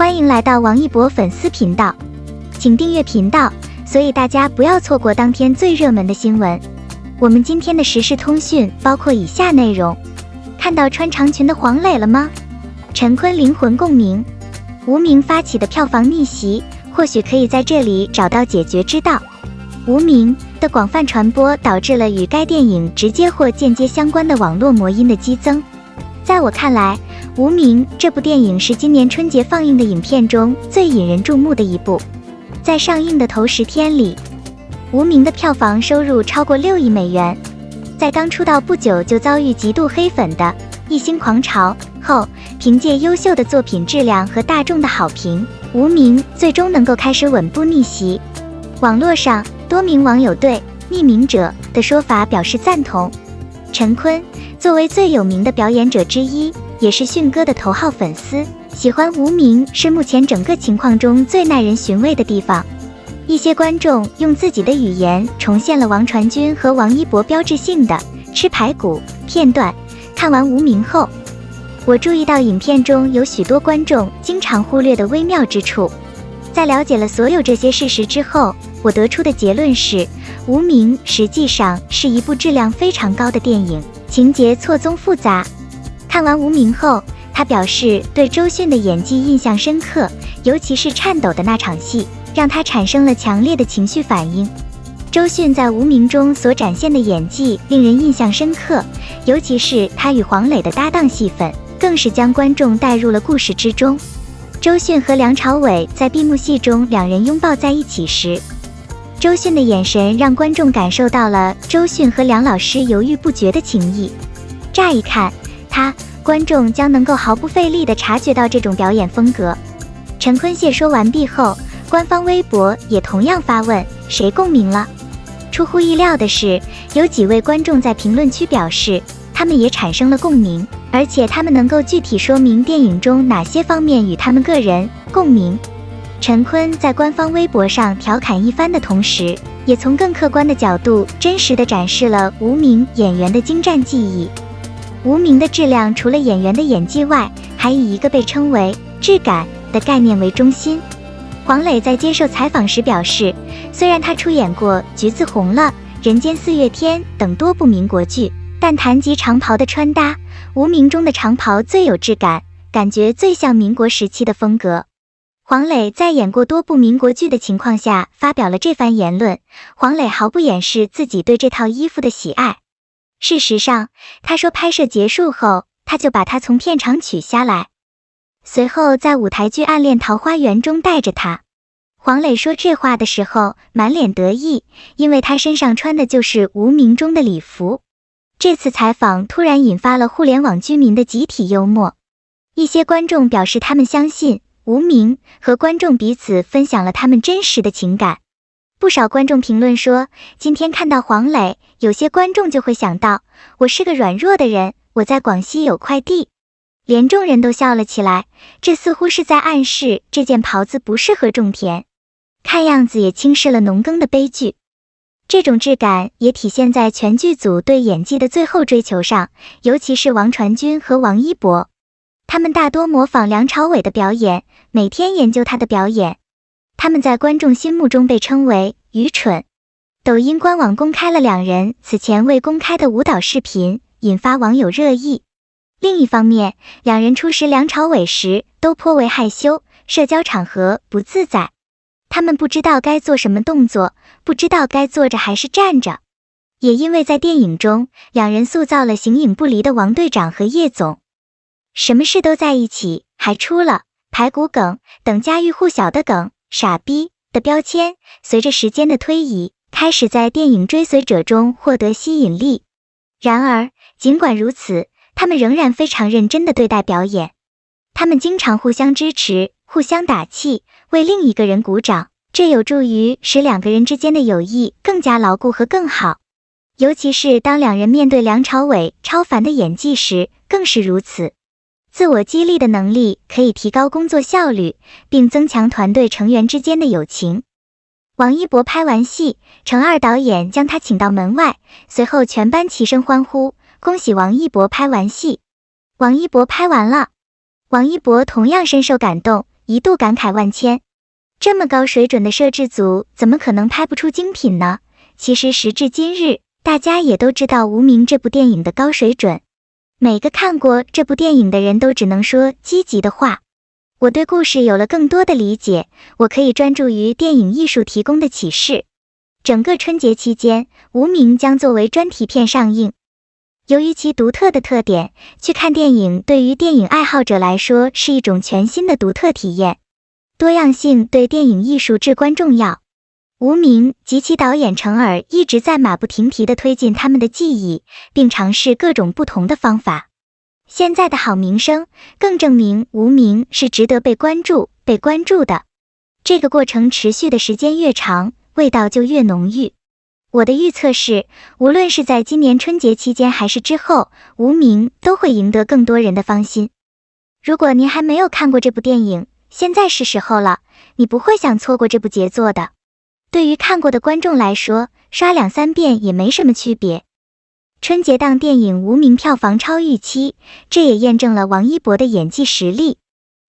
欢迎来到王一博粉丝频道，请订阅频道，所以大家不要错过当天最热门的新闻。我们今天的时事通讯包括以下内容：看到穿长裙的黄磊了吗？陈坤灵魂共鸣，无名发起的票房逆袭，或许可以在这里找到解决之道。无名的广泛传播导致了与该电影直接或间接相关的网络魔音的激增。在我看来，无名这部电影是今年春节放映的影片中最引人注目的一部。在上映的头10天里，无名的票房收入超过6亿美元。在刚出道不久就遭遇极度黑粉的一星狂潮后，凭借优秀的作品质量和大众的好评，无名最终能够开始稳步逆袭。网络上多名网友对匿名者的说法表示赞同。陈坤作为最有名的表演者之一，也是迅哥的头号粉丝，喜欢无名是目前整个情况中最耐人寻味的地方。一些观众用自己的语言重现了王传君和王一博标志性的吃排骨片段。看完无名后，我注意到影片中有许多观众经常忽略的微妙之处。在了解了所有这些事实之后，我得出的结论是，无名实际上是一部质量非常高的电影，情节错综复杂。看完无名后，他表示对周迅的演技印象深刻，尤其是颤抖的那场戏，让他产生了强烈的情绪反应。周迅在无名中所展现的演技令人印象深刻，尤其是他与黄磊的搭档戏份，更是将观众带入了故事之中。周迅和梁朝伟在闭幕戏中两人拥抱在一起时，周迅的眼神让观众感受到了周迅和梁老师犹豫不决的情谊。乍一看，观众将能够毫不费力地察觉到这种表演风格。陈坤解说完毕后，官方微博也同样发问：谁共鸣了？出乎意料的是，有几位观众在评论区表示，他们也产生了共鸣，而且他们能够具体说明电影中哪些方面与他们个人共鸣。陈坤在官方微博上调侃一番的同时，也从更客观的角度真实地展示了无名演员的精湛技艺。无名的质量除了演员的演技外，还以一个被称为质感的概念为中心。黄磊在接受采访时表示，虽然他出演过《橘子红了》《人间四月天》等多部民国剧，但谈及长袍的穿搭，无名中的长袍最有质感，感觉最像民国时期的风格。黄磊在演过多部民国剧的情况下发表了这番言论，黄磊毫不掩饰自己对这套衣服的喜爱。事实上，他说拍摄结束后，他就把它从片场取下来，随后在舞台剧《暗恋桃花源》中带着它。黄磊说这话的时候满脸得意，因为他身上穿的就是无名中的礼服。这次采访突然引发了互联网居民的集体幽默，一些观众表示他们相信无名和观众彼此分享了他们真实的情感。不少观众评论说，今天看到黄磊，有些观众就会想到，我是个软弱的人，我在广西有块地。连众人都笑了起来，这似乎是在暗示这件袍子不适合种田，看样子也轻视了农耕的悲剧。这种质感也体现在全剧组对演技的最后追求上，尤其是王传君和王一博，他们大多模仿梁朝伟的表演，每天研究他的表演。他们在观众心目中被称为愚蠢。抖音官网公开了两人此前未公开的舞蹈视频，引发网友热议。另一方面，两人初识梁朝伟时都颇为害羞，社交场合不自在。他们不知道该做什么动作，不知道该坐着还是站着。也因为在电影中，两人塑造了形影不离的王队长和叶总，什么事都在一起，还出了排骨梗等家喻户晓的梗、傻逼的标签，随着时间的推移，开始在电影追随者中获得吸引力。然而，尽管如此，他们仍然非常认真地对待表演。他们经常互相支持，互相打气，为另一个人鼓掌，这有助于使两个人之间的友谊更加牢固和更好。尤其是当两人面对梁朝伟超凡的演技时，更是如此。自我激励的能力可以提高工作效率，并增强团队成员之间的友情。王一博拍完戏，程二导演将他请到门外，随后全班齐声欢呼，恭喜王一博拍完戏。王一博拍完了。王一博同样深受感动，一度感慨万千。这么高水准的摄制组怎么可能拍不出精品呢？其实时至今日，大家也都知道《无名》这部电影的高水准。每个看过这部电影的人都只能说积极的话。我对故事有了更多的理解，我可以专注于电影艺术提供的启示。整个春节期间，《无名》将作为专题片上映。由于其独特的特点，去看电影对于电影爱好者来说是一种全新的独特体验。多样性对电影艺术至关重要。无名及其导演程耳一直在马不停蹄地推进他们的技艺，并尝试各种不同的方法。现在的好名声更证明无名是值得被关注的。这个过程持续的时间越长，味道就越浓郁。我的预测是，无论是在今年春节期间还是之后，无名都会赢得更多人的芳心。如果您还没有看过这部电影，现在是时候了，你不会想错过这部杰作的。对于看过的观众来说，刷2-3遍也没什么区别。春节档电影《无名》票房超预期，这也验证了王一博的演技实力。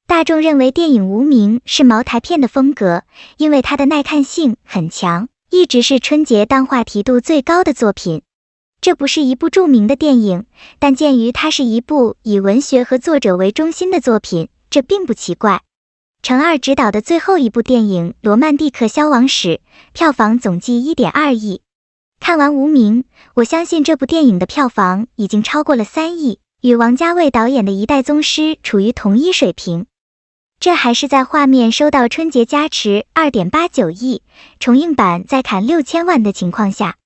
大众认为电影《无名》是茅台片的风格，因为它的耐看性很强，一直是春节档话题度最高的作品。这不是一部著名的电影，但鉴于它是一部以文学和作者为中心的作品，这并不奇怪。程耳执导的最后一部电影《罗曼蒂克消亡史》票房总计 1.2 亿。看完《无名》，我相信这部电影的票房已经超过了3亿，与王家卫导演的一代宗师处于同一水平。这还是在画面收到春节加持 2.89 亿，重映版再砍6000万的情况下，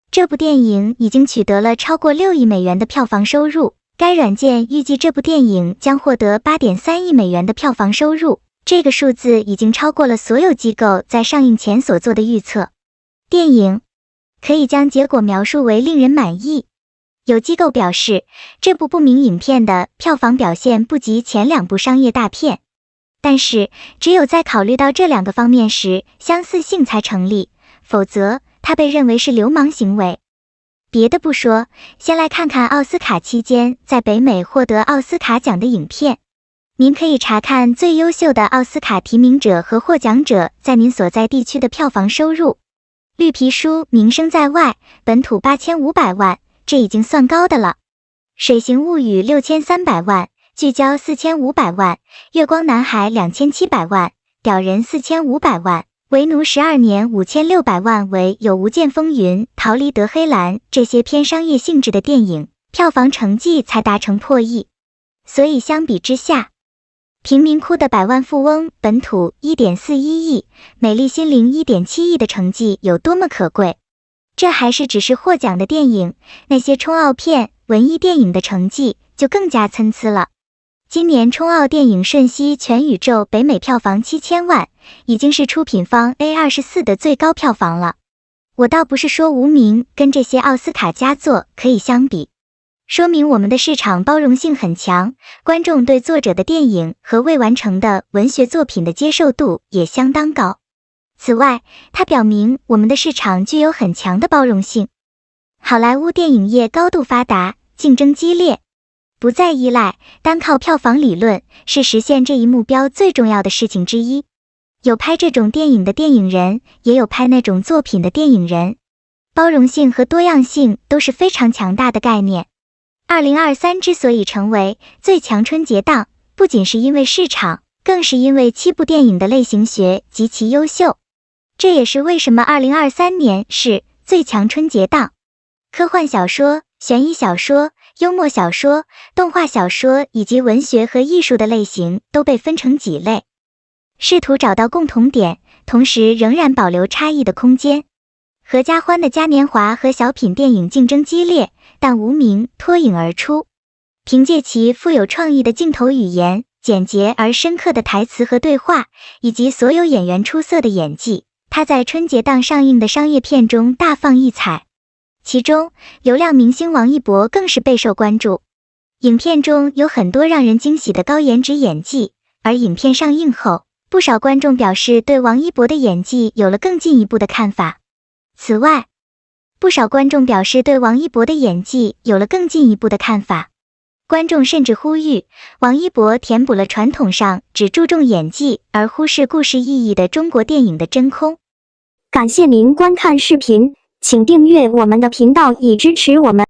这部电影已经取得了超过6亿美元的票房收入。该软件预计这部电影将获得 8.3 亿美元的票房收入。这个数字已经超过了所有机构在上映前所做的预测。电影可以将结果描述为令人满意。有机构表示，这部不明影片的票房表现不及前2部商业大片，但是只有在考虑到这2个方面时，相似性才成立，否则它被认为是流氓行为。别的不说，先来看看奥斯卡期间在北美获得奥斯卡奖的影片。您可以查看最优秀的奥斯卡提名者和获奖者在您所在地区的票房收入。绿皮书名声在外，本土8500万，这已经算高的了。水形物语6300万，聚焦4500万，月光男孩2700万，屌人4500万，为奴12年5600万为有无间风云、逃离德黑兰这些偏商业性质的电影，票房成绩才达成破亿。所以相比之下，贫民窟的百万富翁本土 1.41 亿，美丽心灵 1.7 亿的成绩有多么可贵。这还是只是获奖的电影，那些冲奥片、文艺电影的成绩就更加参差了。今年冲奥电影瞬息全宇宙北美票房7000万，已经是出品方 A24 的最高票房了。我倒不是说无名跟这些奥斯卡佳作可以相比，说明我们的市场包容性很强，观众对作者的电影和未完成的文学作品的接受度也相当高。此外，它表明我们的市场具有很强的包容性。好莱坞电影业高度发达，竞争激烈，不再依赖单靠票房理论，是实现这一目标最重要的事情之一。有拍这种电影的电影人，也有拍那种作品的电影人。包容性和多样性都是非常强大的概念。2023之所以成为最强春节档，不仅是因为市场，更是因为7部电影的类型学极其优秀。这也是为什么2023年是最强春节档。科幻小说、悬疑小说、幽默小说、动画小说以及文学和艺术的类型都被分成几类，试图找到共同点，同时仍然保留差异的空间。合家欢的嘉年华和小品电影竞争激烈，但无名脱颖而出。凭借其富有创意的镜头语言、简洁而深刻的台词和对话，以及所有演员出色的演技，他在春节档上映的商业片中大放异彩。其中，流量明星王一博更是备受关注。影片中有很多让人惊喜的高颜值演技，而影片上映后，不少观众表示对王一博的演技有了更进一步的看法。此外，不少观众表示对王一博的演技有了更进一步的看法。观众甚至呼吁王一博填补了传统上只注重演技而忽视故事意义的中国电影的真空。感谢您观看视频，请订阅我们的频道以支持我们。